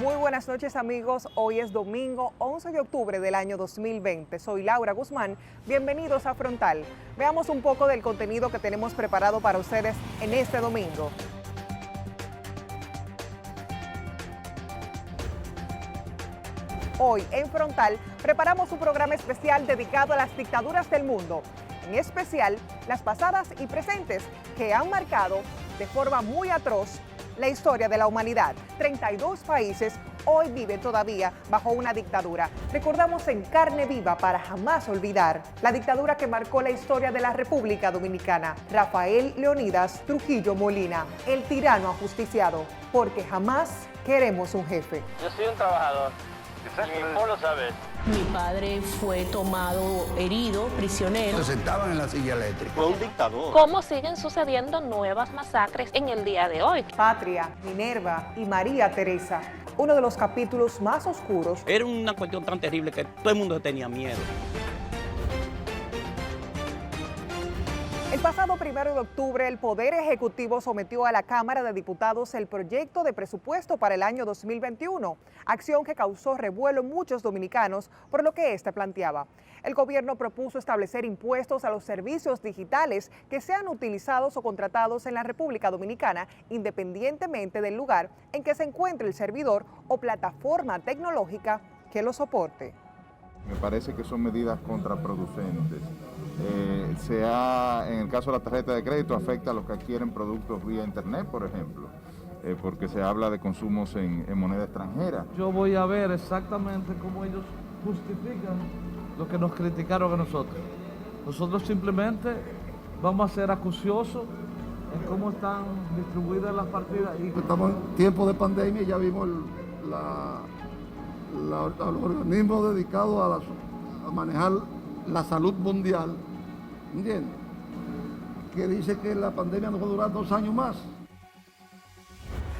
Muy buenas noches amigos, hoy es domingo 11 de octubre del año 2020. Soy Laura Guzmán, bienvenidos a Frontal. Veamos un poco del contenido que tenemos preparado para ustedes en este domingo. Hoy en Frontal preparamos un programa especial dedicado a las dictaduras del mundo, en especial las pasadas y presentes que han marcado de forma muy atroz la historia de la humanidad. 32 países hoy viven todavía bajo una dictadura. Recordamos en carne viva para jamás olvidar la dictadura que marcó la historia de la República Dominicana. Rafael Leonidas Trujillo Molina, el tirano ajusticiado, porque jamás queremos un jefe. Yo soy un trabajador. Y vos lo sabes. Mi padre fue tomado herido, prisionero. Se sentaban en la silla eléctrica. Fue un dictador. ¿Cómo siguen sucediendo nuevas masacres en el día de hoy? Patria, Minerva y María Teresa, uno de los capítulos más oscuros. Era una cuestión tan terrible que todo el mundo tenía miedo. El pasado 1 de octubre, el Poder Ejecutivo sometió a la Cámara de Diputados el proyecto de presupuesto para el año 2021, acción que causó revuelo en muchos dominicanos por lo que éste planteaba. El gobierno propuso establecer impuestos a los servicios digitales que sean utilizados o contratados en la República Dominicana, independientemente del lugar en que se encuentre el servidor o plataforma tecnológica que lo soporte. Me parece que son medidas contraproducentes. En el caso de la tarjeta de crédito, afecta a los que adquieren productos vía internet, por ejemplo, porque se habla de consumos en moneda extranjera. Yo voy a ver exactamente cómo ellos justifican lo que nos criticaron a nosotros. Nosotros simplemente vamos a ser acuciosos en cómo están distribuidas las partidas. Estamos en tiempo de pandemia y ya vimos los organismos dedicados a manejar la salud mundial, ¿entiendes? Que dice que la pandemia nos va a durar 2 años más.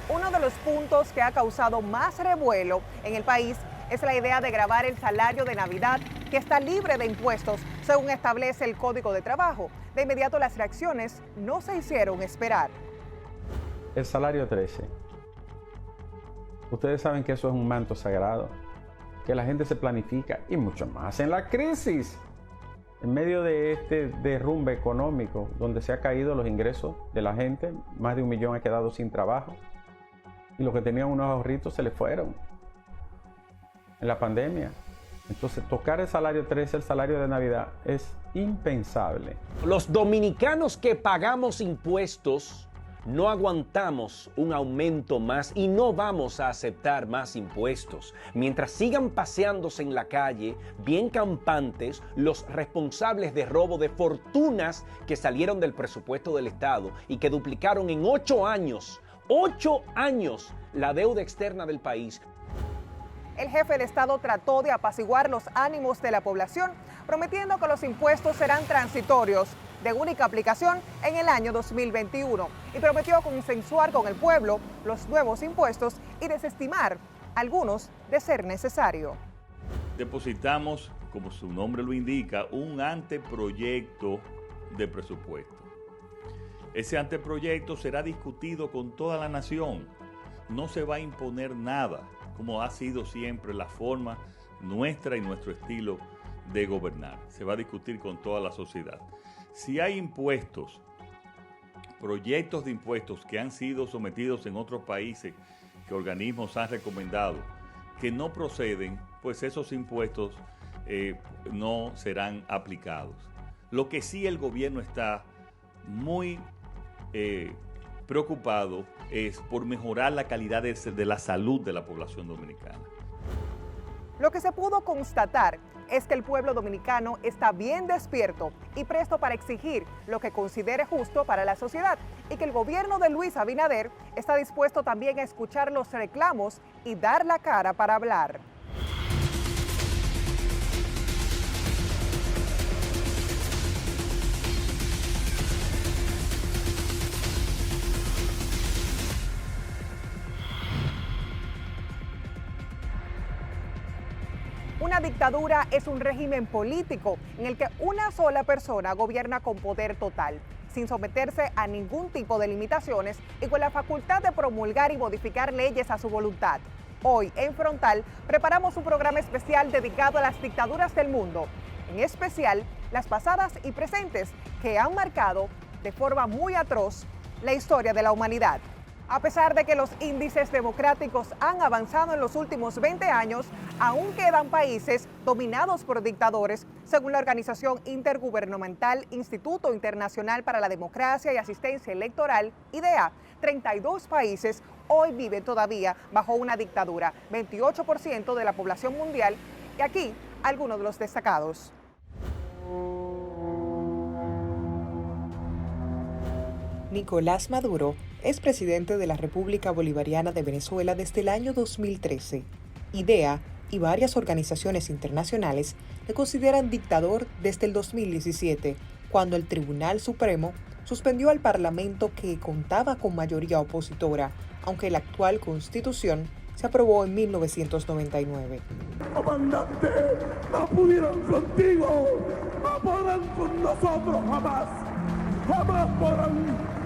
Uno de los puntos que ha causado más revuelo en el país es la idea de gravar el salario de Navidad, que está libre de impuestos, según establece el Código de Trabajo. De inmediato las reacciones no se hicieron esperar. El salario 13. Ustedes saben que eso es un manto sagrado, que la gente se planifica y mucho más en la crisis. En medio de este derrumbe económico, donde se han caído los ingresos de la gente, más de 1 millón ha quedado sin trabajo y los que tenían unos ahorritos se les fueron en la pandemia. Entonces, tocar el salario 13, el salario de Navidad, es impensable. Los dominicanos que pagamos impuestos no aguantamos un aumento más y no vamos a aceptar más impuestos. Mientras sigan paseándose en la calle, bien campantes, los responsables de robo de fortunas que salieron del presupuesto del Estado y que duplicaron en 8 años, la deuda externa del país. El jefe de Estado trató de apaciguar los ánimos de la población, prometiendo que los impuestos serán transitorios, de única aplicación en el año 2021, y prometió consensuar con el pueblo los nuevos impuestos y desestimar algunos de ser necesario. Depositamos, como su nombre lo indica, un anteproyecto de presupuesto. Ese anteproyecto será discutido con toda la nación. No se va a imponer nada, como ha sido siempre la forma nuestra y nuestro estilo de gobernar. Se va a discutir con toda la sociedad. Si hay impuestos, proyectos de impuestos que han sido sometidos en otros países, que organismos han recomendado, que no proceden, pues esos impuestos no serán aplicados. Lo que sí el gobierno está muy preocupado es por mejorar la calidad de la salud de la población dominicana. Lo que se pudo constatar es que el pueblo dominicano está bien despierto y presto para exigir lo que considere justo para la sociedad, y que el gobierno de Luis Abinader está dispuesto también a escuchar los reclamos y dar la cara para hablar. Una dictadura es un régimen político en el que una sola persona gobierna con poder total, sin someterse a ningún tipo de limitaciones y con la facultad de promulgar y modificar leyes a su voluntad. Hoy en Frontal preparamos un programa especial dedicado a las dictaduras del mundo, en especial las pasadas y presentes que han marcado de forma muy atroz la historia de la humanidad. A pesar de que los índices democráticos han avanzado en los últimos 20 años, aún quedan países dominados por dictadores, según la organización intergubernamental Instituto Internacional para la Democracia y Asistencia Electoral, IDEA. 32 países hoy viven todavía bajo una dictadura, 28% de la población mundial, y aquí algunos de los destacados. Nicolás Maduro es presidente de la República Bolivariana de Venezuela desde el año 2013. IDEA y varias organizaciones internacionales le consideran dictador desde el 2017, cuando el Tribunal Supremo suspendió al Parlamento que contaba con mayoría opositora, aunque la actual Constitución se aprobó en 1999. Comandante, no pudieron contigo, no podrán con nosotros jamás, jamás podrán.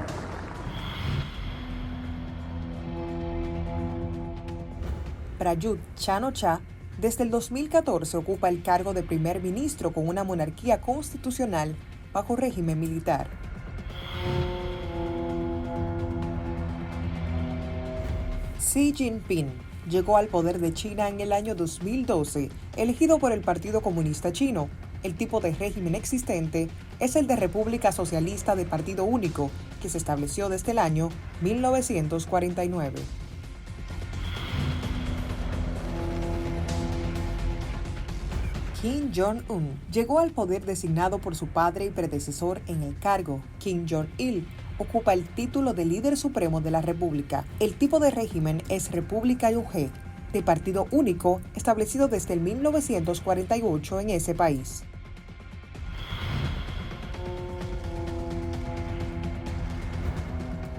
Prayut Chan-o-cha desde el 2014 ocupa el cargo de primer ministro con una monarquía constitucional bajo régimen militar. Xi Jinping llegó al poder de China en el año 2012, elegido por el Partido Comunista Chino. El tipo de régimen existente es el de República Socialista de Partido Único, que se estableció desde el año 1949. Kim Jong-un llegó al poder designado por su padre y predecesor en el cargo. Kim Jong-il ocupa el título de líder supremo de la República. El tipo de régimen es República Yugé, de partido único, establecido desde el 1948 en ese país.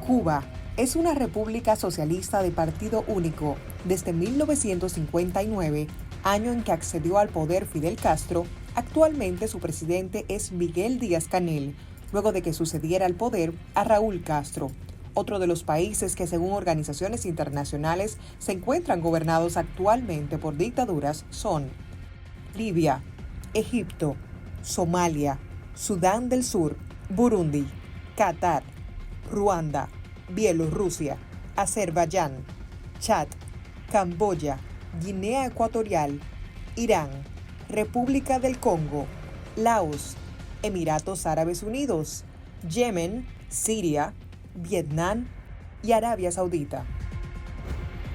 Cuba es una república socialista de partido único. Desde 1959, año en que accedió al poder Fidel Castro, actualmente su presidente es Miguel Díaz-Canel, luego de que sucediera al poder a Raúl Castro. Otro de los países que, según organizaciones internacionales, se encuentran gobernados actualmente por dictaduras son Libia, Egipto, Somalia, Sudán del Sur, Burundi, Qatar, Ruanda, Bielorrusia, Azerbaiyán, Chad, Camboya, Guinea Ecuatorial, Irán, República del Congo, Laos, Emiratos Árabes Unidos, Yemen, Siria, Vietnam y Arabia Saudita.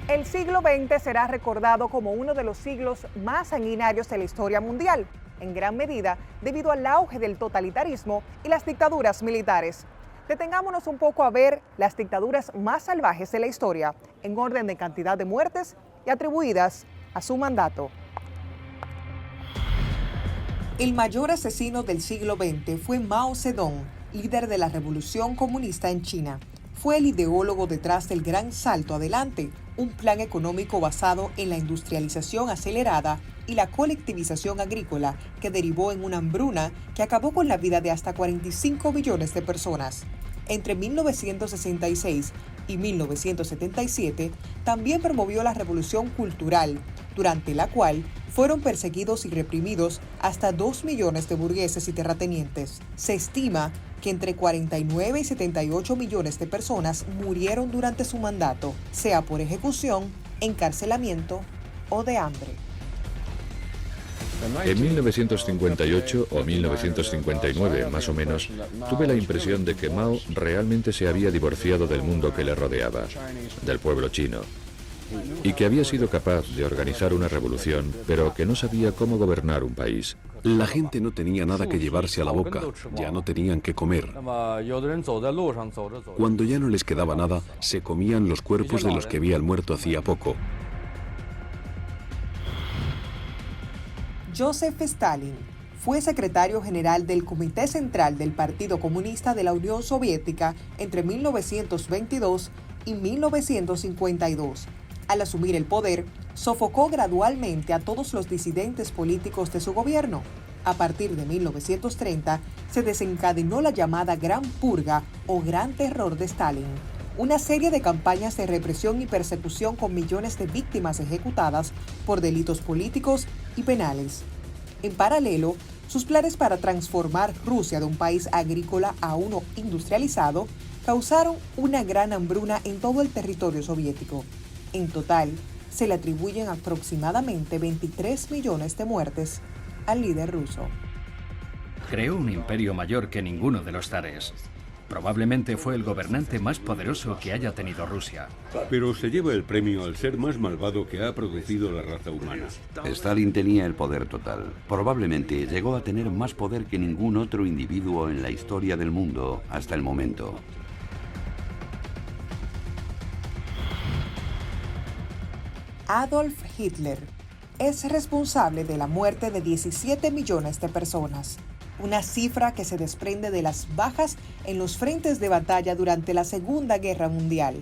El siglo XX será recordado como uno de los siglos más sanguinarios de la historia mundial, en gran medida debido al auge del totalitarismo y las dictaduras militares. Detengámonos un poco a ver las dictaduras más salvajes de la historia, en orden de cantidad de muertes y atribuidas a su mandato. El mayor asesino del siglo XX fue Mao Zedong, líder de la Revolución Comunista en China. Fue el ideólogo detrás del Gran Salto Adelante, un plan económico basado en la industrialización acelerada y la colectivización agrícola que derivó en una hambruna que acabó con la vida de hasta 45 millones de personas. Entre 1966 y 1977, también promovió la Revolución Cultural, durante la cual fueron perseguidos y reprimidos hasta 2 millones de burgueses y terratenientes. Se estima que entre 49 y 78 millones de personas murieron durante su mandato, sea por ejecución, encarcelamiento o de hambre. En 1958 o 1959, más o menos, tuve la impresión de que Mao realmente se había divorciado del mundo que le rodeaba, del pueblo chino, y que había sido capaz de organizar una revolución, pero que no sabía cómo gobernar un país. La gente no tenía nada que llevarse a la boca, ya no tenían que comer. Cuando ya no les quedaba nada, se comían los cuerpos de los que habían muerto hacía poco. Joseph Stalin fue secretario general del Comité Central del Partido Comunista de la Unión Soviética entre 1922 y 1952. Al asumir el poder, sofocó gradualmente a todos los disidentes políticos de su gobierno. A partir de 1930, se desencadenó la llamada Gran Purga o Gran Terror de Stalin. una serie de campañas de represión y persecución con millones de víctimas ejecutadas por delitos políticos y penales. En paralelo, sus planes para transformar Rusia de un país agrícola a uno industrializado causaron una gran hambruna en todo el territorio soviético. En total, se le atribuyen aproximadamente 23 millones de muertes al líder ruso. Creó un imperio mayor que ninguno de los zares. Probablemente fue el gobernante más poderoso que haya tenido Rusia. Pero se lleva el premio al ser más malvado que ha producido la raza humana. Stalin tenía el poder total. Probablemente llegó a tener más poder que ningún otro individuo en la historia del mundo hasta el momento. Adolf Hitler es responsable de la muerte de 17 millones de personas, una cifra que se desprende de las bajas en los frentes de batalla durante la Segunda Guerra Mundial,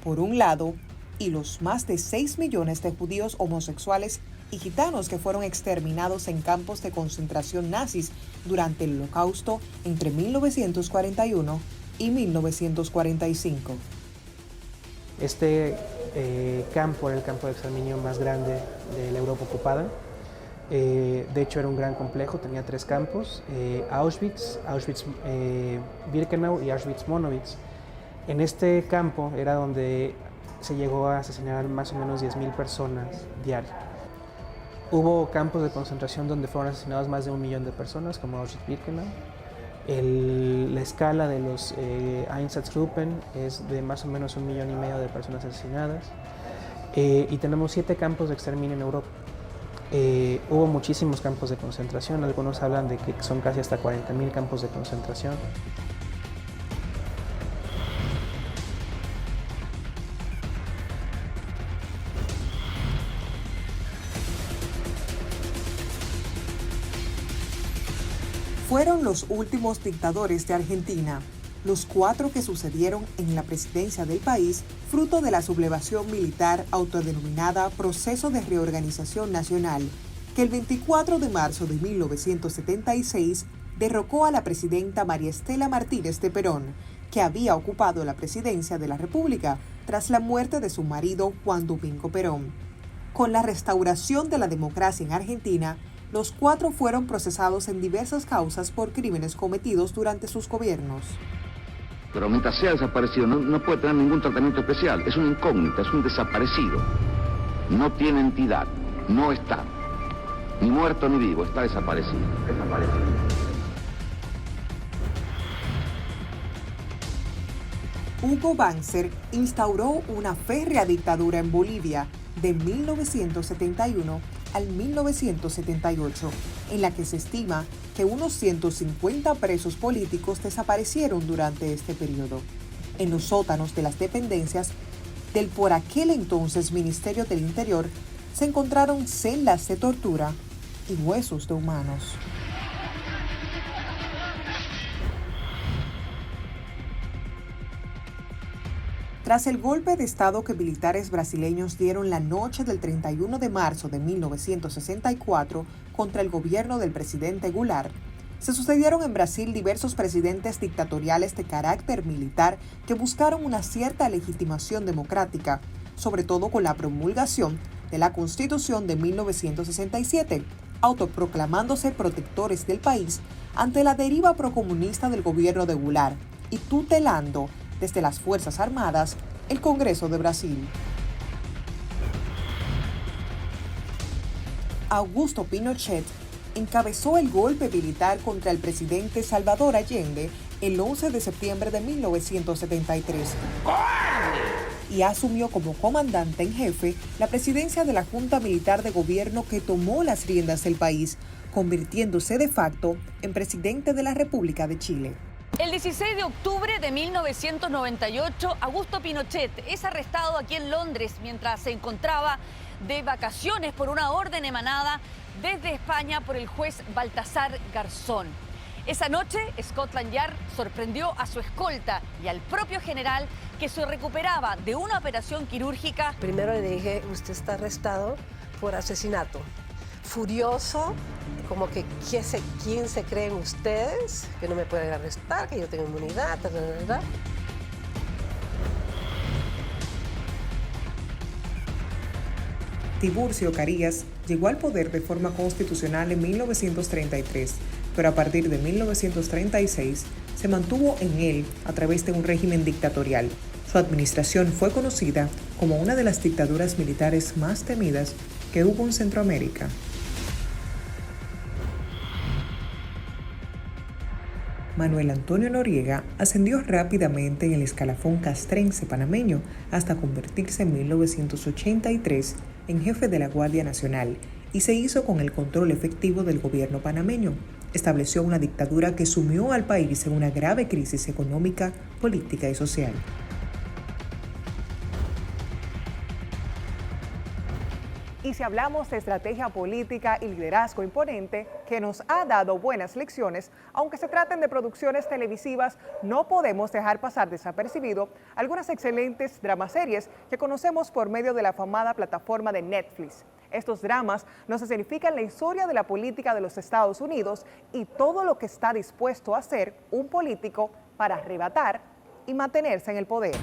por un lado, y los más de 6 millones de judíos homosexuales y gitanos que fueron exterminados en campos de concentración nazis durante el Holocausto entre 1941 y 1945. Este campo era el campo de exterminio más grande de la Europa ocupada. De hecho, era un gran complejo, tenía 3 campos, Auschwitz, Birkenau y Auschwitz-Monowitz. En este campo era donde se llegó a asesinar más o menos 10.000 personas diarias. Hubo campos de concentración donde fueron asesinados más de 1 millón de personas, como Auschwitz-Birkenau. La escala de los Einsatzgruppen es de más o menos 1,5 millones de personas asesinadas. Y tenemos 7 campos de exterminio en Europa. Hubo muchísimos campos de concentración, algunos hablan de que son casi hasta 40.000 campos de concentración. Fueron los últimos dictadores de Argentina, los 4 que sucedieron en la presidencia del país, fruto de la sublevación militar autodenominada Proceso de Reorganización Nacional, que el 24 de marzo de 1976 derrocó a la presidenta María Estela Martínez de Perón, que había ocupado la presidencia de la República tras la muerte de su marido Juan Domingo Perón. Con la restauración de la democracia en Argentina, los 4 fueron procesados en diversas causas por crímenes cometidos durante sus gobiernos. Pero mientras sea desaparecido no puede tener ningún tratamiento especial. Es una incógnita, es un desaparecido. No tiene entidad, no está. Ni muerto ni vivo, está desaparecido. Hugo Banzer instauró una férrea dictadura en Bolivia de 1971 al 1978, en la que se estima que unos 150 presos políticos desaparecieron durante este periodo. En los sótanos de las dependencias del por aquel entonces Ministerio del Interior se encontraron celdas de tortura y huesos de humanos. Tras el golpe de Estado que militares brasileños dieron la noche del 31 de marzo de 1964 contra el gobierno del presidente Goulart, se sucedieron en Brasil diversos presidentes dictatoriales de carácter militar que buscaron una cierta legitimación democrática, sobre todo con la promulgación de la Constitución de 1967, autoproclamándose protectores del país ante la deriva procomunista del gobierno de Goulart y tutelando desde las Fuerzas Armadas, el Congreso de Brasil. Augusto Pinochet encabezó el golpe militar contra el presidente Salvador Allende el 11 de septiembre de 1973 y asumió como comandante en jefe la presidencia de la Junta Militar de Gobierno que tomó las riendas del país, convirtiéndose de facto en presidente de la República de Chile. El 16 de octubre de 1998, Augusto Pinochet es arrestado aquí en Londres mientras se encontraba de vacaciones por una orden emanada desde España por el juez Baltasar Garzón. Esa noche, Scotland Yard sorprendió a su escolta y al propio general que se recuperaba de una operación quirúrgica. Primero le dije, usted está arrestado por asesinato. Furioso, como que ¿quién se creen ustedes? Que no me pueden arrestar, que yo tengo inmunidad. Tiburcio Carías llegó al poder de forma constitucional en 1933, pero a partir de 1936 se mantuvo en él a través de un régimen dictatorial. Su administración fue conocida como una de las dictaduras militares más temidas que hubo en Centroamérica. Manuel Antonio Noriega ascendió rápidamente en el escalafón castrense panameño hasta convertirse en 1983 en jefe de la Guardia Nacional y se hizo con el control efectivo del gobierno panameño. Estableció una dictadura que sumió al país en una grave crisis económica, política y social. Y si hablamos de estrategia política y liderazgo imponente, que nos ha dado buenas lecciones, aunque se traten de producciones televisivas, no podemos dejar pasar desapercibido algunas excelentes dramaseries que conocemos por medio de la afamada plataforma de Netflix. Estos dramas nos escenifican la historia de la política de los Estados Unidos y todo lo que está dispuesto a hacer un político para arrebatar y mantenerse en el poder.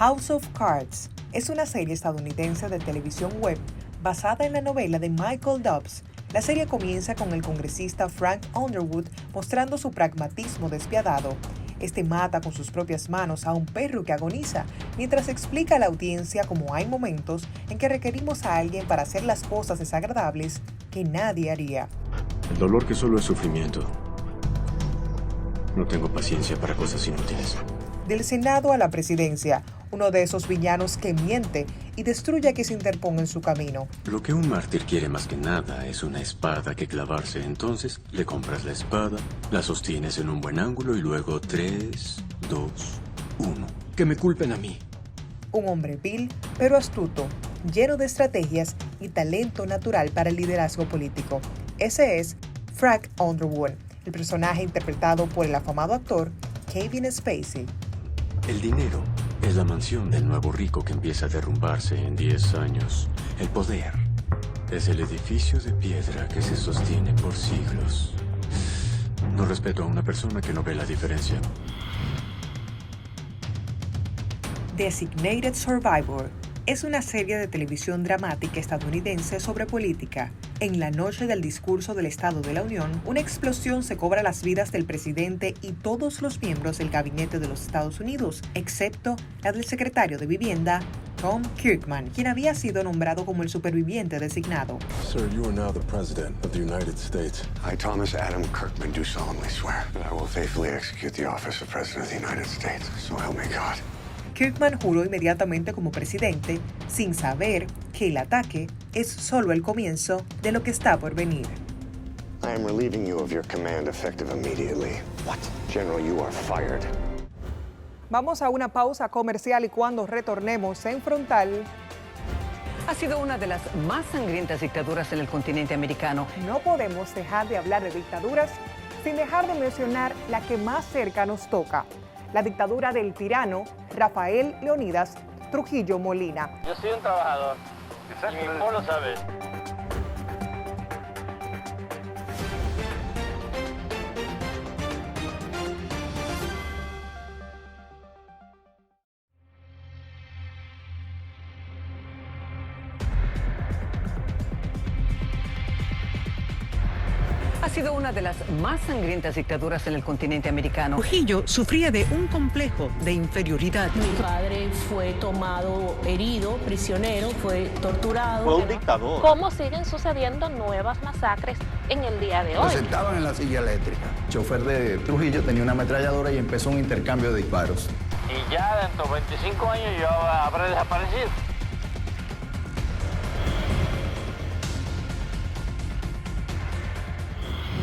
House of Cards es una serie estadounidense de televisión web basada en la novela de Michael Dobbs. La serie comienza con el congresista Frank Underwood mostrando su pragmatismo despiadado. Este mata con sus propias manos a un perro que agoniza, mientras explica a la audiencia cómo hay momentos en que requerimos a alguien para hacer las cosas desagradables que nadie haría. El dolor que solo es sufrimiento. No tengo paciencia para cosas inútiles. Del Senado a la presidencia, uno de esos villanos que miente y destruye a quien se interponga en su camino. Lo que un mártir quiere más que nada es una espada que clavarse. Entonces le compras la espada, la sostienes en un buen ángulo y luego 3, 2, 1. Que me culpen a mí. Un hombre vil, pero astuto, lleno de estrategias y talento natural para el liderazgo político. Ese es Frank Underwood, el personaje interpretado por el afamado actor Kevin Spacey. El dinero es la mansión del nuevo rico que empieza a derrumbarse en 10 años. El poder es el edificio de piedra que se sostiene por siglos. No respeto a una persona que no ve la diferencia. Designated Survivor es una serie de televisión dramática estadounidense sobre política. En la noche del discurso del Estado de la Unión, una explosión se cobra las vidas del presidente y todos los miembros del gabinete de los Estados Unidos, excepto la del secretario de Vivienda, Tom Kirkman, quien había sido nombrado como el superviviente designado. Sir, you are now the President of the United States. I, Thomas Adam Kirkman, do solemnly swear that I will faithfully execute the office of President of the United States. So help me God. Kirkman juró inmediatamente como presidente, sin saber que el ataque es solo el comienzo de lo que está por venir. I am relieving you of your command effective immediately. What? General, you are fired. Vamos a una pausa comercial y cuando retornemos en Frontal. Ha sido una de las más sangrientas dictaduras en el continente americano. No podemos dejar de hablar de dictaduras sin dejar de mencionar la que más cerca nos toca. La dictadura del tirano Rafael Leónidas Trujillo Molina. Yo soy un trabajador y mi pueblo sabe. Ha sido una de las más sangrientas dictaduras en el continente americano. Trujillo sufría de un complejo de inferioridad. Mi padre fue tomado herido, prisionero, fue torturado. Fue un dictador. ¿Cómo siguen sucediendo nuevas masacres en el día de hoy? Lo sentaban en la silla eléctrica. El chofer de Trujillo tenía una ametralladora y empezó un intercambio de disparos. Y ya dentro de 25 años yo habré desaparecido.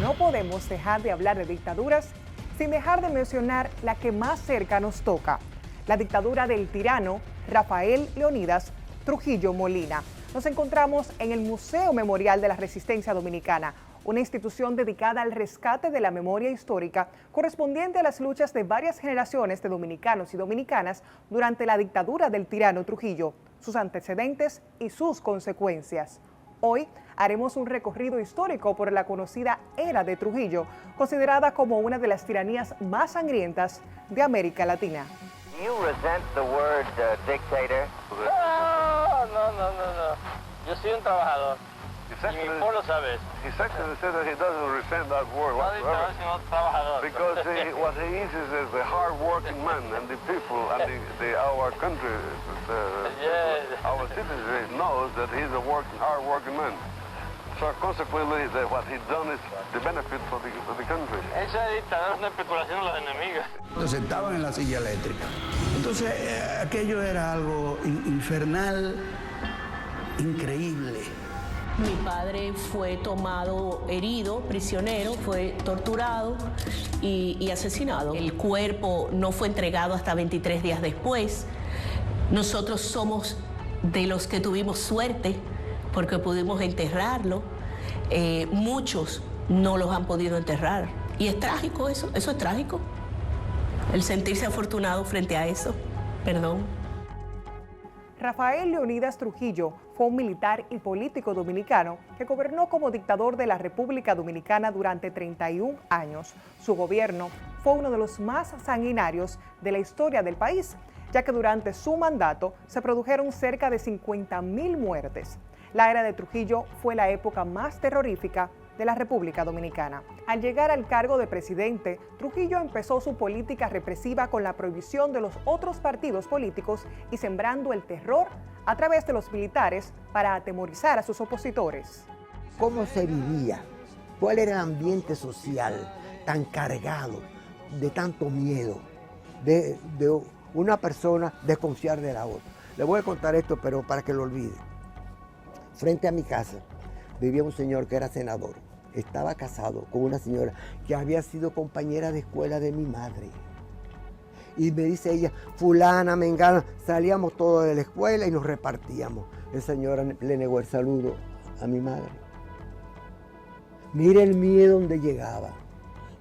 No podemos dejar de hablar de dictaduras sin dejar de mencionar la que más cerca nos toca, la dictadura del tirano Rafael Leónidas Trujillo Molina. Nos encontramos en el Museo Memorial de la Resistencia Dominicana, una institución dedicada al rescate de la memoria histórica correspondiente a las luchas de varias generaciones de dominicanos y dominicanas durante la dictadura del tirano Trujillo, sus antecedentes y sus consecuencias. Hoy haremos un recorrido histórico por la conocida era de Trujillo, considerada como una de las tiranías más sangrientas de América Latina. you resent the word dictator? No. Yo soy un trabajador. Y mi pueblo sabe eso. His Excellency said that he doesn't resent that word whatsoever. Because what he is the hard-working man, and the people, and our country, our citizens knows that he's a hard-working man. So consequently, what he's done is the benefit for the country. Esa dictadura es una especulación de los enemigos. Nos sentaban en la silla eléctrica. Entonces, aquello era algo infernal, increíble. Mi padre fue tomado herido, prisionero, fue torturado y asesinado. El cuerpo no fue entregado hasta 23 días después. Nosotros somos de los que tuvimos suerte porque pudimos enterrarlo. Muchos no los han podido enterrar. Y es trágico eso es trágico. El sentirse afortunado frente a eso. Perdón. Rafael Leonidas Trujillo fue un militar y político dominicano que gobernó como dictador de la República Dominicana durante 31 años. Su gobierno fue uno de los más sanguinarios de la historia del país, ya que durante su mandato se produjeron cerca de 50.000 muertes. La era de Trujillo fue la época más terrorífica de la República Dominicana. Al llegar al cargo de presidente, Trujillo empezó su política represiva con la prohibición de los otros partidos políticos y sembrando el terror a través de los militares para atemorizar a sus opositores. ¿Cómo se vivía? ¿Cuál era el ambiente social tan cargado de tanto miedo, de una persona desconfiar de la otra? Le voy a contar esto, pero para que lo olvide. Frente a mi casa vivía un señor que era senador. Estaba casado con una señora que había sido compañera de escuela de mi madre. Y me dice ella, fulana, mengana, salíamos todos de la escuela y nos repartíamos. El señor le negó el saludo a mi madre. Mire el miedo donde llegaba.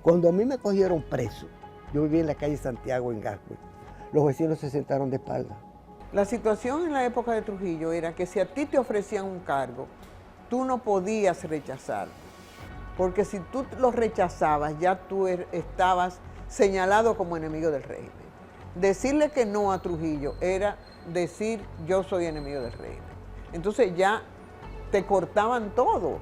Cuando a mí me cogieron preso, yo vivía en la calle Santiago, en Gascue, los vecinos se sentaron de espalda. La situación en la época de Trujillo era que si a ti te ofrecían un cargo, tú no podías rechazar, porque si tú lo rechazabas, ya tú estabas señalado como enemigo del régimen. Decirle que no a Trujillo era decir yo soy enemigo del régimen. Entonces ya te cortaban todo.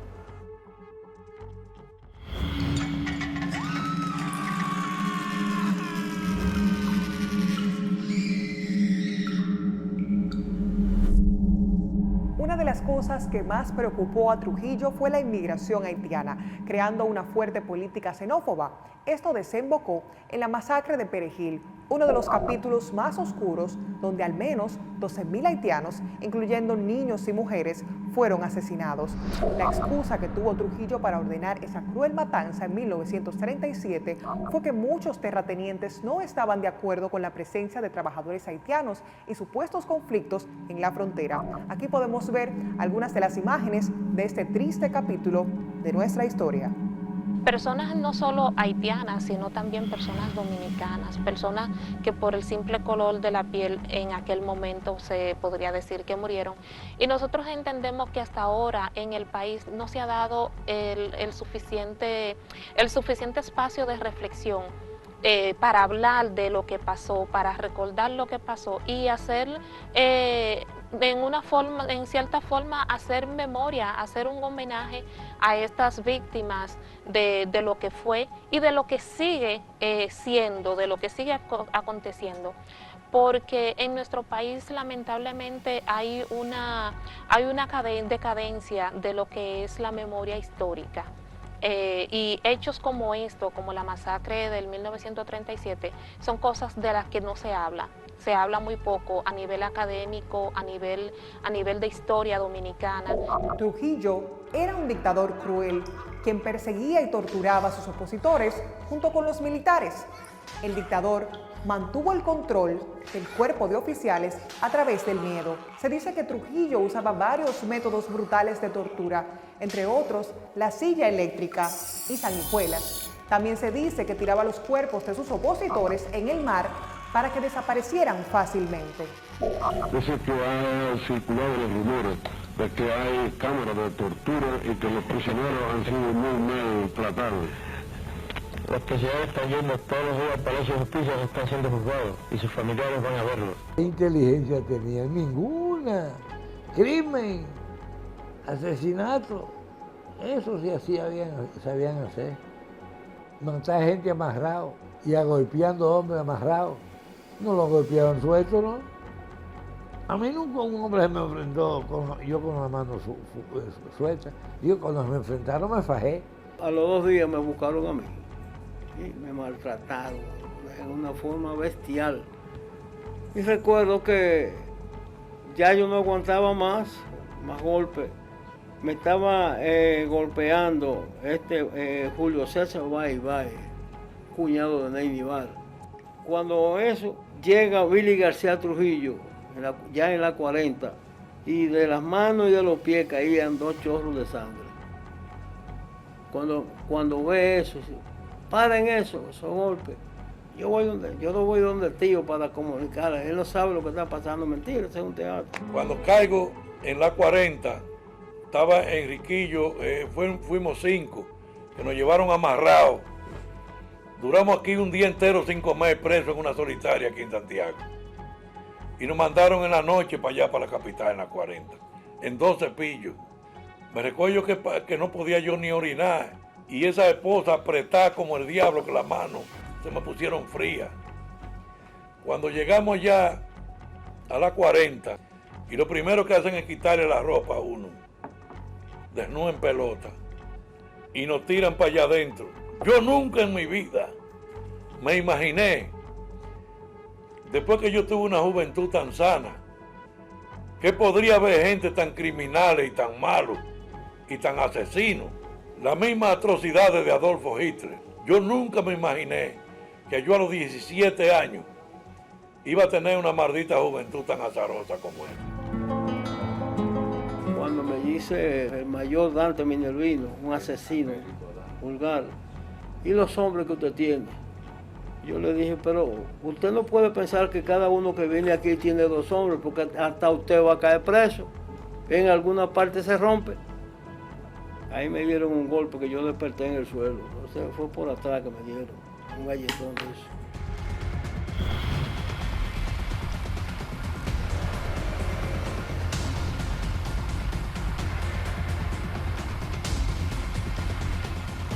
Una de las cosas que más preocupó a Trujillo fue la inmigración haitiana, creando una fuerte política xenófoba. Esto desembocó en la masacre de Perejil, uno de los capítulos más oscuros donde al menos 12.000 haitianos, incluyendo niños y mujeres, fueron asesinados. La excusa que tuvo Trujillo para ordenar esa cruel matanza en 1937 fue que muchos terratenientes no estaban de acuerdo con la presencia de trabajadores haitianos y supuestos conflictos en la frontera. Aquí podemos ver algunas de las imágenes de este triste capítulo de nuestra historia. Personas no solo haitianas, sino también personas dominicanas, personas que por el simple color de la piel en aquel momento se podría decir que murieron. Y nosotros entendemos que hasta ahora en el país no se ha dado el suficiente espacio de reflexión para hablar de lo que pasó, para recordar lo que pasó y hacer en cierta forma, hacer memoria, hacer un homenaje a estas víctimas de lo que fue y de lo que sigue siendo, de lo que sigue aconteciendo. Porque en nuestro país lamentablemente hay una decadencia de lo que es la memoria histórica. Y hechos como esto, como la masacre del 1937, son cosas de las que no se habla. Se habla muy poco a nivel académico, a nivel de historia dominicana. Trujillo era un dictador cruel, quien perseguía y torturaba a sus opositores junto con los militares. El dictador mantuvo el control del cuerpo de oficiales a través del miedo. Se dice que Trujillo usaba varios métodos brutales de tortura, entre otros la silla eléctrica y sanguijuelas. También se dice que tiraba los cuerpos de sus opositores en el mar para que desaparecieran fácilmente. Yo sé que ha circulado los rumores de que hay cámaras de tortura y que los prisioneros han sido muy mal tratados. Los presidentes están yendo todos los días al Palacio de Justicia, que están siendo juzgados y sus familiares van a verlos. ¿Qué inteligencia tenían? Ninguna. Crimen, asesinato, eso sí sabían hacer. Matar gente amarrado y agolpeando hombres amarrados. No lo golpeaban suelto, ¿no? A mí nunca un hombre se me enfrentó yo con la mano suelta. Yo cuando me enfrentaron me fajé. A los 2 días me buscaron a mí y me maltrataron de una forma bestial. Y recuerdo que ya yo no aguantaba más golpes. Me estaba golpeando Julio César Bay, cuñado de Ney Nivar. Cuando eso llega Billy García Trujillo, ya en la 40, y de las manos y de los pies caían 2 chorros de sangre. Cuando ve eso, paren esos golpes. Yo no voy donde el tío para comunicarle. Él no sabe lo que está pasando. Mentira, ese es un teatro. Cuando caigo en la 40, estaba Enriquillo, fuimos 5, que nos llevaron amarrados. Duramos aquí un día entero sin comer, presos en una solitaria aquí en Santiago. Y nos mandaron en la noche para allá, para la capital, en la 40, en 2 cepillos. Me recuerdo que no podía yo ni orinar. Y esa esposa apretada como el diablo, que las manos se me pusieron frías. Cuando llegamos ya a la 40, y lo primero que hacen es quitarle la ropa a uno, desnudo en pelota, y nos tiran para allá adentro. Yo nunca en mi vida me imaginé, después que yo tuve una juventud tan sana, que podría haber gente tan criminal y tan malo y tan asesino. Las mismas atrocidades de Adolfo Hitler. Yo nunca me imaginé que yo a los 17 años iba a tener una maldita juventud tan azarosa como esa. Cuando me dice el mayor Dante Minervino, un asesino vulgar, ¿y los hombres que usted tiene? Yo le dije, pero usted no puede pensar que cada uno que viene aquí tiene 2 hombres, porque hasta usted va a caer preso. En alguna parte se rompe. Ahí me dieron un golpe que yo desperté en el suelo. O sea, fue por atrás que me dieron un galletón de eso.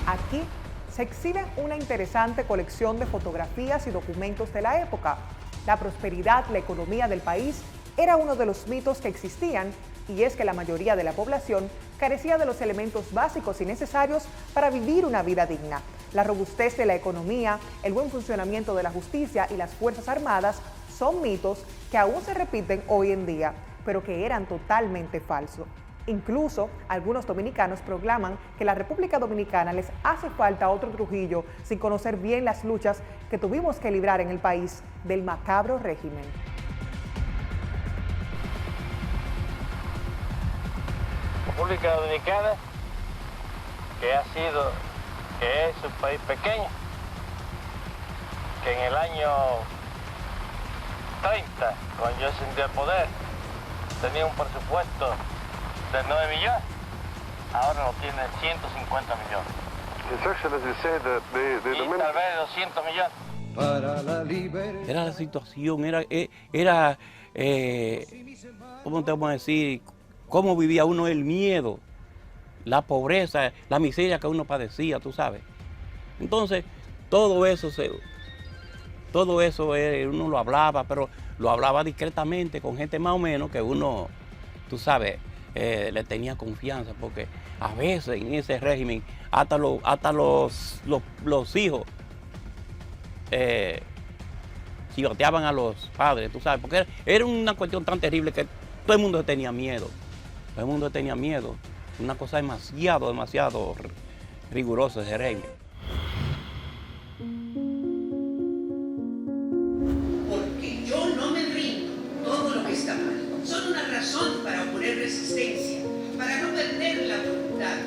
Aquí se exhibe una interesante colección de fotografías y documentos de la época. La prosperidad, la economía del país era uno de los mitos que existían, y es que la mayoría de la población carecía de los elementos básicos y necesarios para vivir una vida digna. La robustez de la economía, el buen funcionamiento de la justicia y las Fuerzas Armadas son mitos que aún se repiten hoy en día, pero que eran totalmente falsos. Incluso algunos dominicanos proclaman que la República Dominicana les hace falta otro Trujillo, sin conocer bien las luchas que tuvimos que librar en el país del macabro régimen. República Dominicana, que es un país pequeño, que en el año 30, cuando yo sentí el poder, tenía un presupuesto de 9 millones, ahora lo tiene 150 millones. Y tal vez 200 millones. Era la situación, ¿cómo te vamos a decir? Cómo vivía uno el miedo, la pobreza, la miseria que uno padecía, tú sabes. Entonces, todo eso uno lo hablaba, pero lo hablaba discretamente con gente más o menos que uno, tú sabes, le tenía confianza, porque a veces en ese régimen hasta los hijos chivateaban a los padres, tú sabes, porque era una cuestión tan terrible que todo el mundo tenía miedo. Todo el mundo tenía miedo. Una cosa demasiado rigurosa ese régimen. Porque yo no me rindo. Todo lo que está mal son una razón para oponer resistencia, para no perder la voluntad.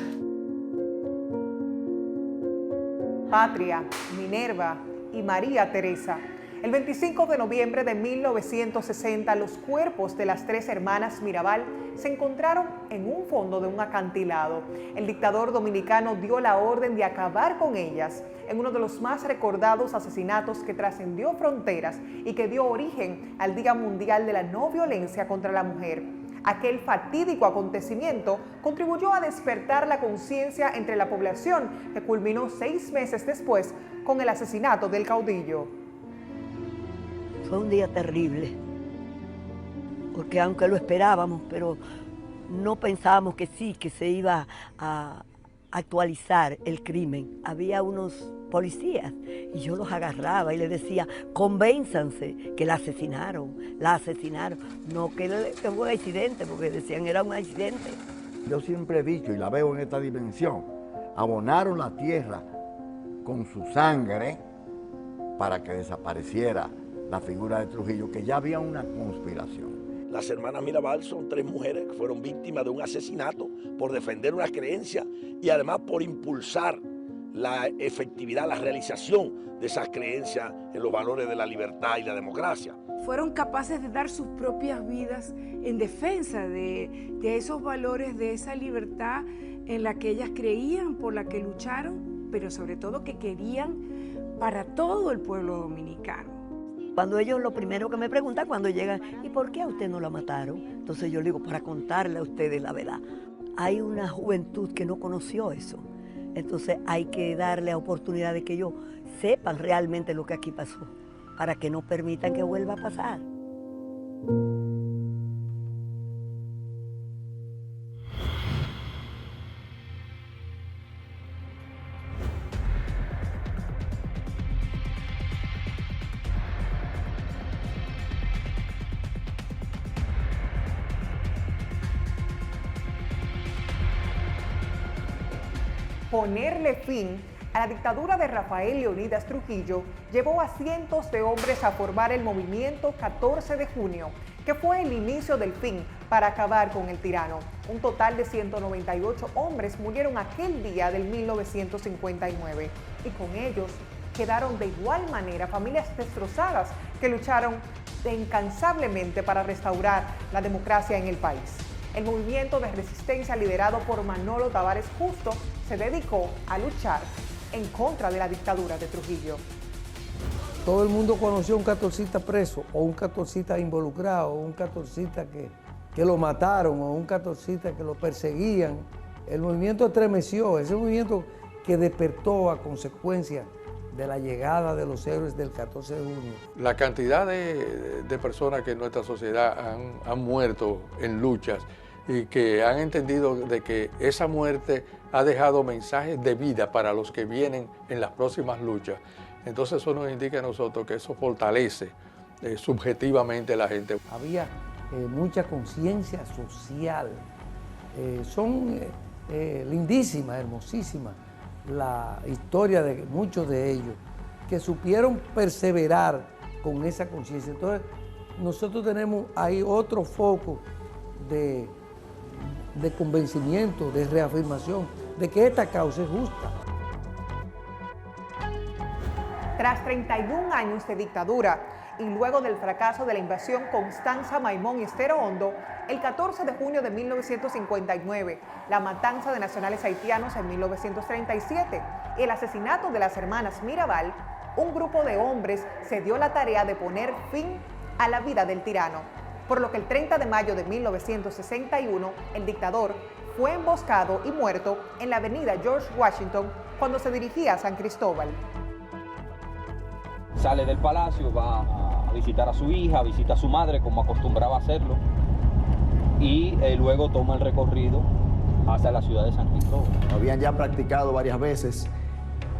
Patria, Minerva y María Teresa. El 25 de noviembre de 1960, los cuerpos de las 3 hermanas Mirabal se encontraron en un fondo de un acantilado. El dictador dominicano dio la orden de acabar con ellas en uno de los más recordados asesinatos que trascendió fronteras y que dio origen al Día Mundial de la No Violencia contra la Mujer. Aquel fatídico acontecimiento contribuyó a despertar la conciencia entre la población, que culminó 6 meses después con el asesinato del caudillo. Fue un día terrible, porque aunque lo esperábamos, pero no pensábamos que sí, que se iba a actualizar el crimen. Había unos policías y yo los agarraba y les decía, convénzanse que la asesinaron. No que fue un accidente, porque decían era un accidente. Yo siempre he dicho, y la veo en esta dimensión, abonaron la tierra con su sangre para que desapareciera la figura de Trujillo, que ya había una conspiración. Las hermanas Mirabal son 3 mujeres que fueron víctimas de un asesinato por defender una creencia y además por impulsar la efectividad, la realización de esas creencias en los valores de la libertad y la democracia. Fueron capaces de dar sus propias vidas en defensa de esos valores, de esa libertad en la que ellas creían, por la que lucharon, pero sobre todo que querían para todo el pueblo dominicano. Cuando ellos lo primero que me preguntan cuando llegan, ¿y por qué a usted no la mataron? Entonces yo le digo, para contarle a ustedes la verdad. Hay una juventud que no conoció eso. Entonces hay que darle oportunidad de que ellos sepan realmente lo que aquí pasó, para que no permitan que vuelva a pasar. Ponerle fin a la dictadura de Rafael Leónidas Trujillo llevó a cientos de hombres a formar el movimiento 14 de junio, que fue el inicio del fin para acabar con el tirano. Un total de 198 hombres murieron aquel día del 1959 y con ellos quedaron de igual manera familias destrozadas que lucharon incansablemente para restaurar la democracia en el país. El movimiento de resistencia liderado por Manolo Tavares Justo se dedicó a luchar en contra de la dictadura de Trujillo. Todo el mundo conoció a un catorcista preso, o un catorcista involucrado, o un catorcista que lo mataron, o un catorcista que lo perseguían. El movimiento estremeció, ese movimiento que despertó a consecuencia de la llegada de los héroes del 14 de junio. La cantidad de personas que en nuestra sociedad han muerto en luchas y que han entendido de que esa muerte ha dejado mensajes de vida para los que vienen en las próximas luchas. Entonces eso nos indica a nosotros que eso fortalece subjetivamente a la gente. Había mucha conciencia social. Son lindísimas, hermosísimas la historia de muchos de ellos, que supieron perseverar con esa conciencia. Entonces nosotros tenemos ahí otro foco de convencimiento, de reafirmación de que esta causa es justa. Tras 31 años de dictadura y luego del fracaso de la invasión Constanza, Maimón y Estero Hondo, el 14 de junio de 1959, la matanza de nacionales haitianos en 1937 y el asesinato de las hermanas Mirabal, un grupo de hombres se dio la tarea de poner fin a la vida del tirano, por lo que el 30 de mayo de 1961, el dictador fue emboscado y muerto en la avenida George Washington cuando se dirigía a San Cristóbal. Sale del palacio, va a visitar a su hija, visita a su madre como acostumbraba a hacerlo y luego toma el recorrido hacia la ciudad de San Cristóbal. Habían ya practicado varias veces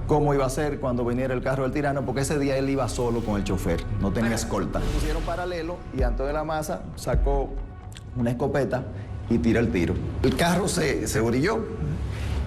cómo iba a ser cuando viniera el carro del tirano, porque ese día él iba solo con el chofer, no tenía escolta. Pusieron paralelo y Antonio de la Maza sacó una escopeta y tira el tiro. El carro se orilló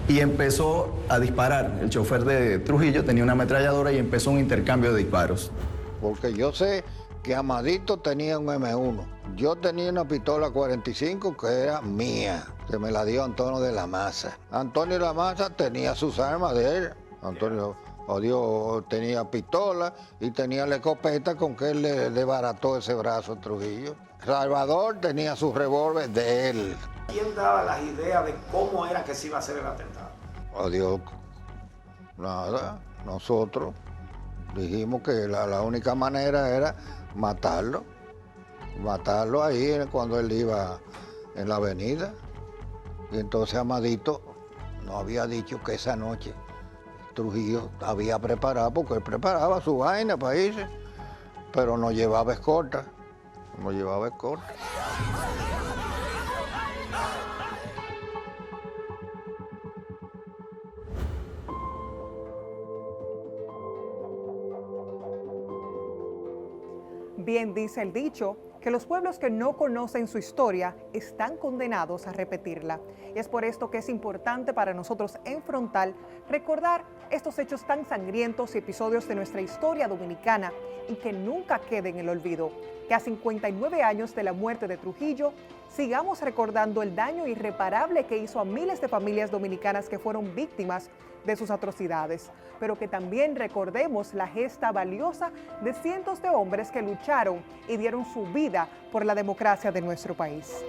y empezó a disparar. El chofer de Trujillo tenía una ametralladora y empezó un intercambio de disparos. Porque yo sé que Amadito tenía un M1. Yo tenía una pistola 45 que era mía, que me la dio Antonio de la Maza. Antonio de la Maza tenía sus armas de él. Antonio Dios, tenía pistola y tenía la escopeta con que él le desbarató ese brazo a Trujillo. Salvador tenía su revólver de él. ¿Quién daba las ideas de cómo era que se iba a hacer el atentado? Dios, nada, nosotros dijimos que la única manera era matarlo ahí cuando él iba en la avenida. Y entonces Amadito nos había dicho que esa noche Trujillo había preparado, porque él preparaba su vaina para irse, pero no llevaba escolta, Bien dice el dicho que los pueblos que no conocen su historia están condenados a repetirla. Y es por esto que es importante para nosotros en Frontal recordar estos hechos tan sangrientos y episodios de nuestra historia dominicana y que nunca queden en el olvido. Que a 59 años de la muerte de Trujillo, sigamos recordando el daño irreparable que hizo a miles de familias dominicanas que fueron víctimas de sus atrocidades, pero que también recordemos la gesta valiosa de cientos de hombres que lucharon y dieron su vida por la democracia de nuestro país.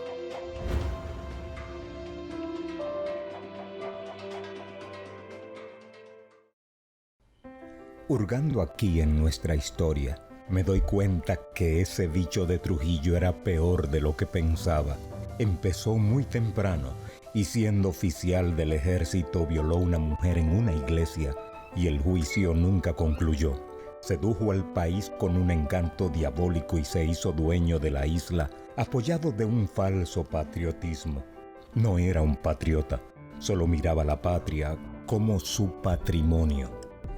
Hurgando aquí en nuestra historia, me doy cuenta que ese bicho de Trujillo era peor de lo que pensaba. Empezó muy temprano y siendo oficial del ejército violó a una mujer en una iglesia y el juicio nunca concluyó. Sedujo al país con un encanto diabólico y se hizo dueño de la isla apoyado de un falso patriotismo. No era un patriota, solo miraba a la patria como su patrimonio.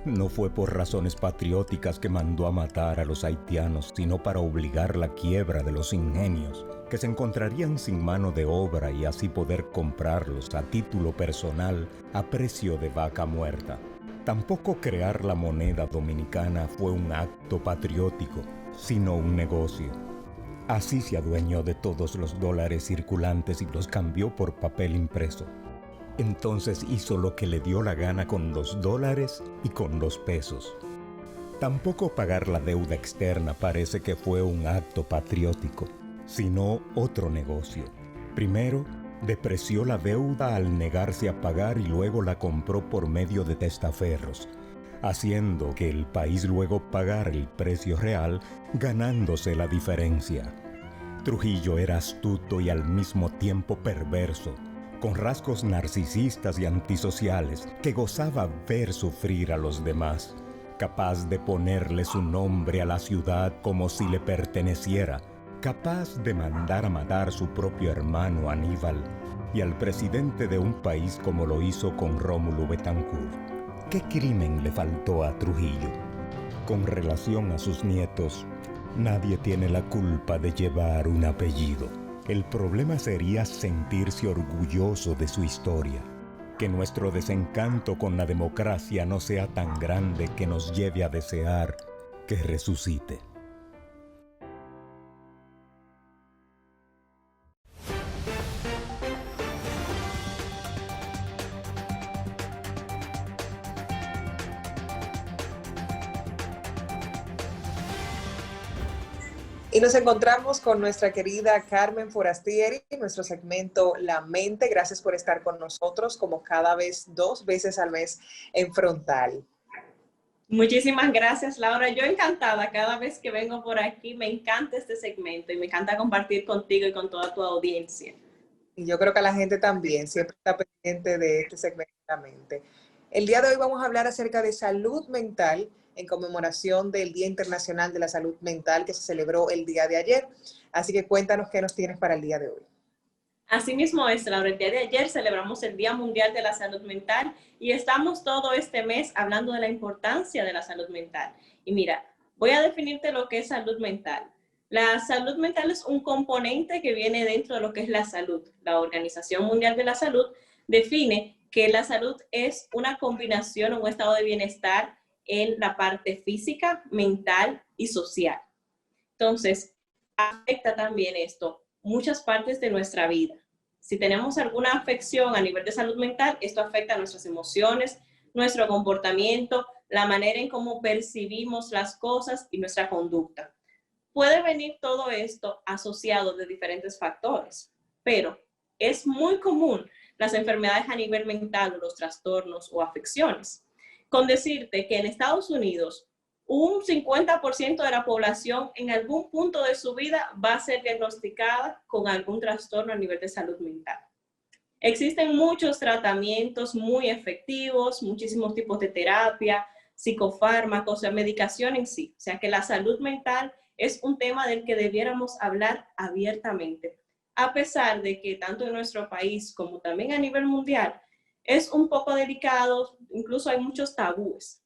No fue por razones patrióticas que mandó a matar a los haitianos, sino para obligar la quiebra de los ingenios, que se encontrarían sin mano de obra y así poder comprarlos a título personal a precio de vaca muerta. Tampoco crear la moneda dominicana fue un acto patriótico, sino un negocio. Así se adueñó de todos los dólares circulantes y los cambió por papel impreso. Entonces hizo lo que le dio la gana con los dólares y con los pesos. Tampoco pagar la deuda externa parece que fue un acto patriótico, sino otro negocio. Primero, depreció la deuda al negarse a pagar y luego la compró por medio de testaferros, haciendo que el país luego pagara el precio real, ganándose la diferencia. Trujillo era astuto y al mismo tiempo perverso, con rasgos narcisistas y antisociales, que gozaba ver sufrir a los demás, capaz de ponerle su nombre a la ciudad como si le perteneciera, capaz de mandar a matar su propio hermano Aníbal y al presidente de un país como lo hizo con Rómulo Betancourt. ¿Qué crimen le faltó a Trujillo? Con relación a sus nietos, nadie tiene la culpa de llevar un apellido. El problema sería sentirse orgulloso de su historia, que nuestro desencanto con la democracia no sea tan grande que nos lleve a desear que resucite. Y nos encontramos con nuestra querida Carmen Forastieri, en nuestro segmento La Mente. Gracias por estar con nosotros, como cada vez, 2 veces al mes en Frontal. Muchísimas gracias, Laura. Yo encantada cada vez que vengo por aquí. Me encanta este segmento y me encanta compartir contigo y con toda tu audiencia. Y yo creo que la gente también siempre está pendiente de este segmento La Mente. El día de hoy vamos a hablar acerca de salud mental, en conmemoración del Día Internacional de la Salud Mental que se celebró el día de ayer. Así que cuéntanos qué nos tienes para el día de hoy. Así mismo es, Laura. El día de ayer celebramos el Día Mundial de la Salud Mental y estamos todo este mes hablando de la importancia de la salud mental. Y mira, voy a definirte lo que es salud mental. La salud mental es un componente que viene dentro de lo que es la salud. La Organización Mundial de la Salud define que la salud es una combinación o un estado de bienestar en la parte física, mental y social. Entonces, afecta también esto muchas partes de nuestra vida. Si tenemos alguna afección a nivel de salud mental, esto afecta a nuestras emociones, nuestro comportamiento, la manera en cómo percibimos las cosas y nuestra conducta. Puede venir todo esto asociado de diferentes factores, pero es muy común las enfermedades a nivel mental, los trastornos o afecciones. Con decirte que en Estados Unidos, un 50% de la población en algún punto de su vida va a ser diagnosticada con algún trastorno a nivel de salud mental. Existen muchos tratamientos muy efectivos, muchísimos tipos de terapia, psicofármacos, medicación en sí. O sea que la salud mental es un tema del que debiéramos hablar abiertamente, a pesar de que tanto en nuestro país como también a nivel mundial es un poco delicado, incluso hay muchos tabúes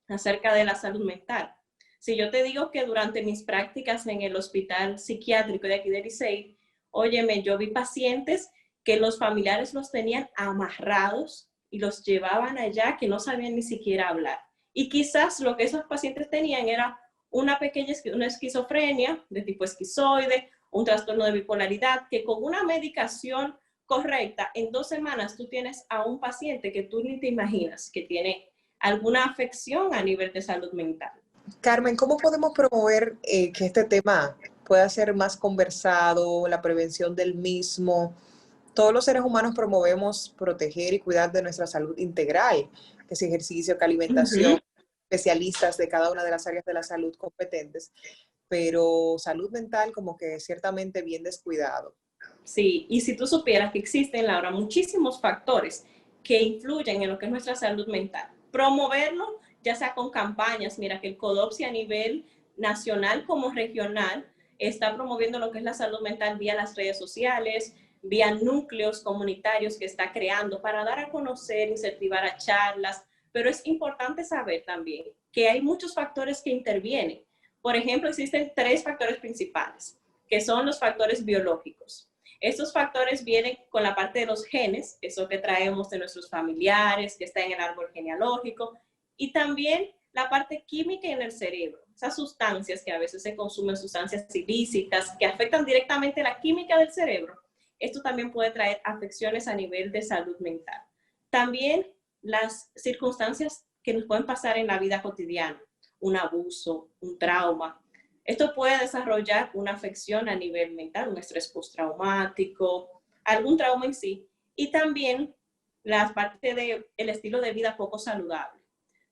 acerca de la salud mental. Si yo te digo que durante mis prácticas en el hospital psiquiátrico de aquí de Licey, óyeme, yo vi pacientes que los familiares los tenían amarrados y los llevaban allá que no sabían ni siquiera hablar. Y quizás lo que esos pacientes tenían era una esquizofrenia de tipo esquizoide, un trastorno de bipolaridad, que con una medicación correcta, en 2 semanas tú tienes a un paciente que tú ni te imaginas que tiene alguna afección a nivel de salud mental. Carmen, ¿cómo podemos promover que este tema pueda ser más conversado, la prevención del mismo? Todos los seres humanos promovemos proteger y cuidar de nuestra salud integral, que es ejercicio, que alimentación, especialistas de cada una de las áreas de la salud competentes, pero salud mental como que ciertamente bien descuidado. Sí, y si tú supieras que existen, Laura, muchísimos factores que influyen en lo que es nuestra salud mental. Promoverlo, ya sea con campañas, mira que el CODOPSI a nivel nacional como regional está promoviendo lo que es la salud mental vía las redes sociales, vía núcleos comunitarios que está creando para dar a conocer, incentivar a charlas, pero es importante saber también que hay muchos factores que intervienen. Por ejemplo, existen 3 factores principales, que son los factores biológicos. Estos factores vienen con la parte de los genes, eso que traemos de nuestros familiares, que está en el árbol genealógico, y también la parte química en el cerebro, esas sustancias que a veces se consumen, sustancias ilícitas, que afectan directamente la química del cerebro. Esto también puede traer afecciones a nivel de salud mental. También las circunstancias que nos pueden pasar en la vida cotidiana, un abuso, un trauma. Esto puede desarrollar una afección a nivel mental, un estrés postraumático, algún trauma en sí. Y también la parte del estilo de vida poco saludable.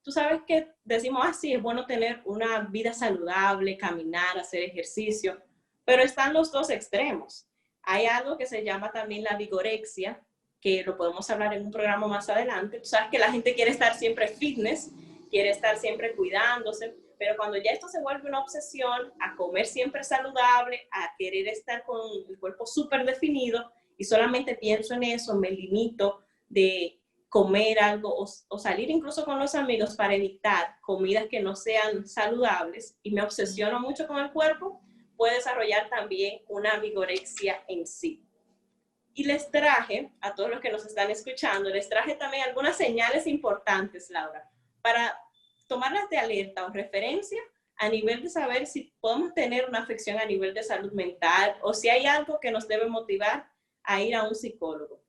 Tú sabes que decimos, sí, es bueno tener una vida saludable, caminar, hacer ejercicio, pero están los 2 extremos. Hay algo que se llama también la vigorexia, que lo podemos hablar en un programa más adelante. Tú sabes que la gente quiere estar siempre fitness, quiere estar siempre cuidándose, pero cuando ya esto se vuelve una obsesión a comer siempre saludable, a querer estar con el cuerpo súper definido y solamente pienso en eso, me limito de comer algo o salir incluso con los amigos para evitar comidas que no sean saludables y me obsesiono mucho con el cuerpo, puede desarrollar también una vigorexia en sí. Y les traje, a todos los que nos están escuchando, les traje también algunas señales importantes, Laura, para tomarlas de alerta o referencia a nivel de saber si podemos tener una afección a nivel de salud mental o si hay algo que nos debe motivar a ir a un psicólogo.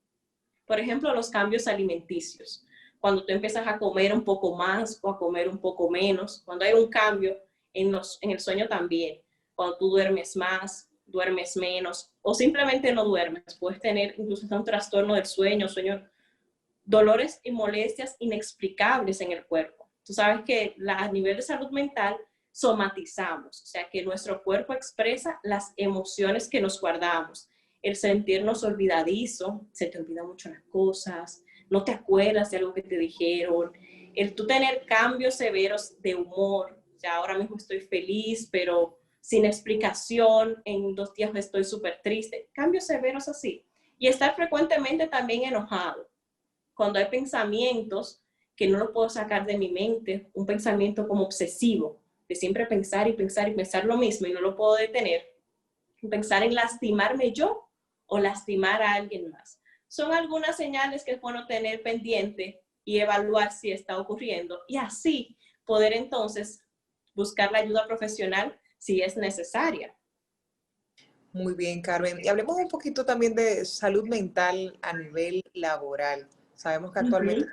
Por ejemplo, los cambios alimenticios. Cuando tú empiezas a comer un poco más o a comer un poco menos, cuando hay un cambio en el sueño también, cuando tú duermes más, duermes menos o simplemente no duermes, puedes tener incluso un trastorno del sueño, dolores y molestias inexplicables en el cuerpo. Tú sabes que a nivel de salud mental somatizamos, o sea que nuestro cuerpo expresa las emociones que nos guardamos. El sentirnos olvidadizo, se te olvidan mucho las cosas, no te acuerdas de algo que te dijeron, el tú tener cambios severos de humor, o sea, ahora mismo estoy feliz, pero sin explicación, en 2 días estoy súper triste, cambios severos así. Y estar frecuentemente también enojado, cuando hay pensamientos que no lo puedo sacar de mi mente, un pensamiento como obsesivo, de siempre pensar y pensar y pensar lo mismo y no lo puedo detener, pensar en lastimarme yo o lastimar a alguien más. Son algunas señales que es bueno tener pendiente y evaluar si está ocurriendo y así poder entonces buscar la ayuda profesional si es necesaria. Muy bien, Carmen. Y hablemos un poquito también de salud mental a nivel laboral. Sabemos que actualmente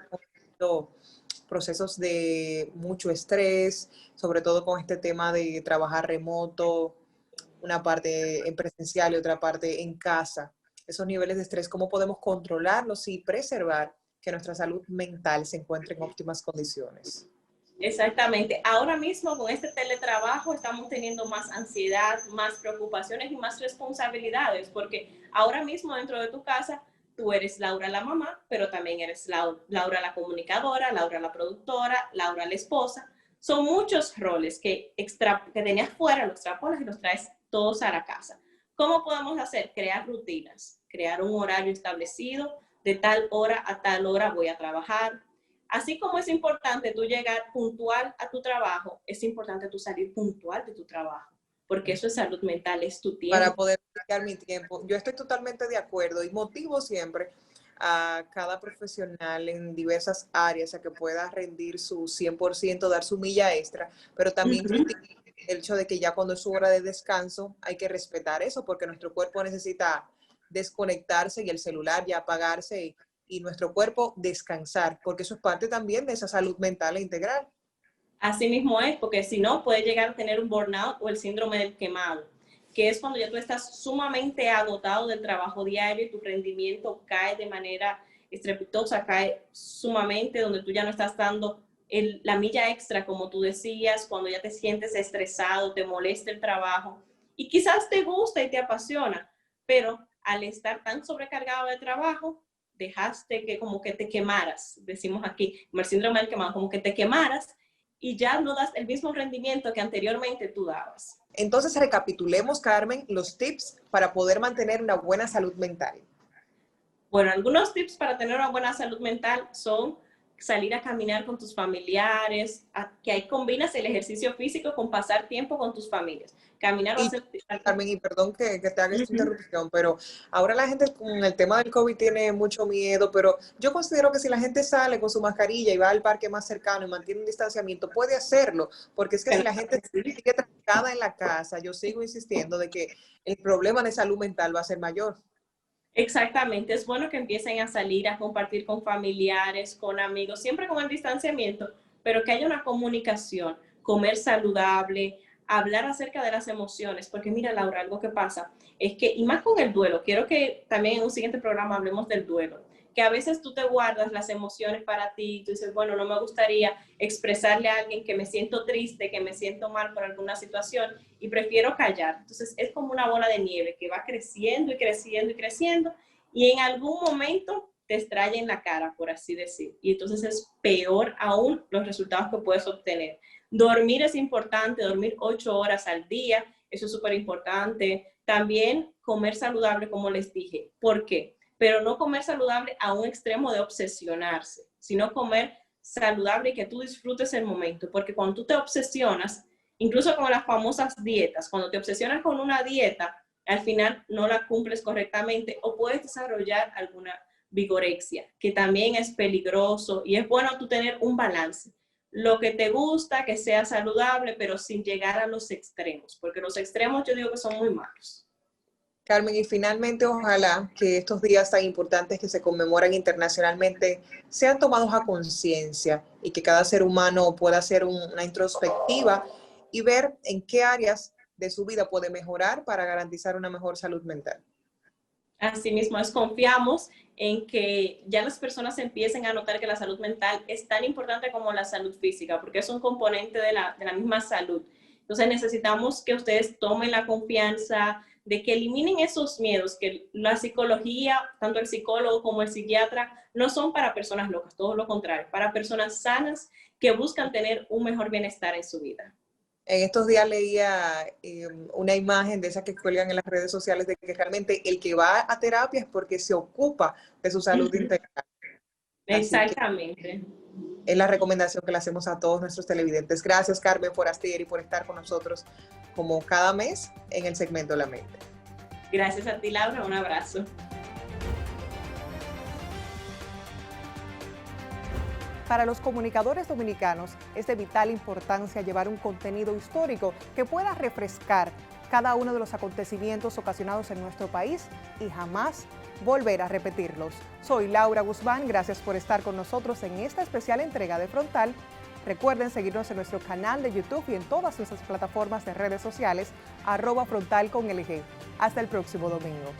procesos de mucho estrés, sobre todo con este tema de trabajar remoto, una parte en presencial y otra parte en casa. Esos niveles de estrés, ¿cómo podemos controlarlos y preservar que nuestra salud mental se encuentre en óptimas condiciones? Exactamente. Ahora mismo con este teletrabajo estamos teniendo más ansiedad, más preocupaciones y más responsabilidades, porque ahora mismo dentro de tu casa tú eres Laura la mamá, pero también eres Laura la comunicadora, Laura la productora, Laura la esposa. Son muchos roles que tenías fuera, los extrapolas y los traes todos a la casa. ¿Cómo podemos hacer? Crear rutinas, crear un horario establecido, de tal hora a tal hora voy a trabajar. Así como es importante tú llegar puntual a tu trabajo, es importante tú salir puntual de tu trabajo, porque eso es salud mental, es tu tiempo. Para poder dedicar mi tiempo. Yo estoy totalmente de acuerdo y motivo siempre a cada profesional en diversas áreas a que pueda rendir su 100%, dar su milla extra, pero también el hecho de que ya cuando es su hora de descanso hay que respetar eso, porque nuestro cuerpo necesita desconectarse y el celular ya apagarse y nuestro cuerpo descansar, porque eso es parte también de esa salud mental e integral. Así mismo es, porque si no puedes llegar a tener un burnout o el síndrome del quemado, que es cuando ya tú estás sumamente agotado del trabajo diario y tu rendimiento cae de manera estrepitosa, cae sumamente, donde tú ya no estás dando la milla extra, como tú decías, cuando ya te sientes estresado, te molesta el trabajo y quizás te gusta y te apasiona, pero al estar tan sobrecargado de trabajo, dejaste que como que te quemaras, decimos aquí, como el síndrome del quemado, como que te quemaras y ya no das el mismo rendimiento que anteriormente tú dabas. Entonces recapitulemos, Carmen, los tips para poder mantener una buena salud mental. Bueno, algunos tips para tener una buena salud mental son salir a caminar con tus familiares, que ahí combinas el ejercicio físico con pasar tiempo con tus familias. Caminar o hacer... Carmen, y perdón que te haga esta interrupción, pero ahora la gente con el tema del COVID tiene mucho miedo, pero yo considero que si la gente sale con su mascarilla y va al parque más cercano y mantiene un distanciamiento, puede hacerlo, porque es que si la gente sigue trancada en la casa, yo sigo insistiendo de que el problema de salud mental va a ser mayor. Exactamente, es bueno que empiecen a salir, a compartir con familiares, con amigos, siempre con el distanciamiento, pero que haya una comunicación, comer saludable, hablar acerca de las emociones, porque mira, Laura, algo que pasa es que, y más con el duelo, quiero que también en un siguiente programa hablemos del duelo, que a veces tú te guardas las emociones para ti, tú dices, bueno, no me gustaría expresarle a alguien que me siento triste, que me siento mal por alguna situación y prefiero callar. Entonces es como una bola de nieve que va creciendo y creciendo y creciendo y en algún momento te estalla en la cara, por así decir. Y entonces es peor aún los resultados que puedes obtener. Dormir es importante, dormir 8 horas al día, eso es súper importante. También comer saludable, como les dije. ¿Por qué? Pero no comer saludable a un extremo de obsesionarse, sino comer saludable y que tú disfrutes el momento, porque cuando tú te obsesionas, incluso con las famosas dietas, cuando te obsesionas con una dieta, al final no la cumples correctamente o puedes desarrollar alguna vigorexia, que también es peligroso y es bueno tú tener un balance. Lo que te gusta, que sea saludable, pero sin llegar a los extremos, porque los extremos yo digo que son muy malos. Carmen, y finalmente ojalá que estos días tan importantes que se conmemoran internacionalmente sean tomados a conciencia y que cada ser humano pueda hacer una introspectiva y ver en qué áreas de su vida puede mejorar para garantizar una mejor salud mental. Asimismo, confiamos en que ya las personas empiecen a notar que la salud mental es tan importante como la salud física, porque es un componente de la misma salud. Entonces necesitamos que ustedes tomen la confianza, de que eliminen esos miedos, que la psicología, tanto el psicólogo como el psiquiatra, no son para personas locas, todo lo contrario, para personas sanas que buscan tener un mejor bienestar en su vida. En estos días leía una imagen de esas que cuelgan en las redes sociales de que realmente el que va a terapia es porque se ocupa de su salud integral. Exactamente. Es la recomendación que le hacemos a todos nuestros televidentes. Gracias, Carmen Forastieri, por estar con nosotros como cada mes en el segmento La Mente. Gracias a ti, Laura. Un abrazo. Para los comunicadores dominicanos es de vital importancia llevar un contenido histórico que pueda refrescar cada uno de los acontecimientos ocasionados en nuestro país y jamás volver a repetirlos. Soy Laura Guzmán, gracias por estar con nosotros en esta especial entrega de Frontal. Recuerden seguirnos en nuestro canal de YouTube y en todas nuestras plataformas de redes sociales, @frontal con LG. Hasta el próximo domingo.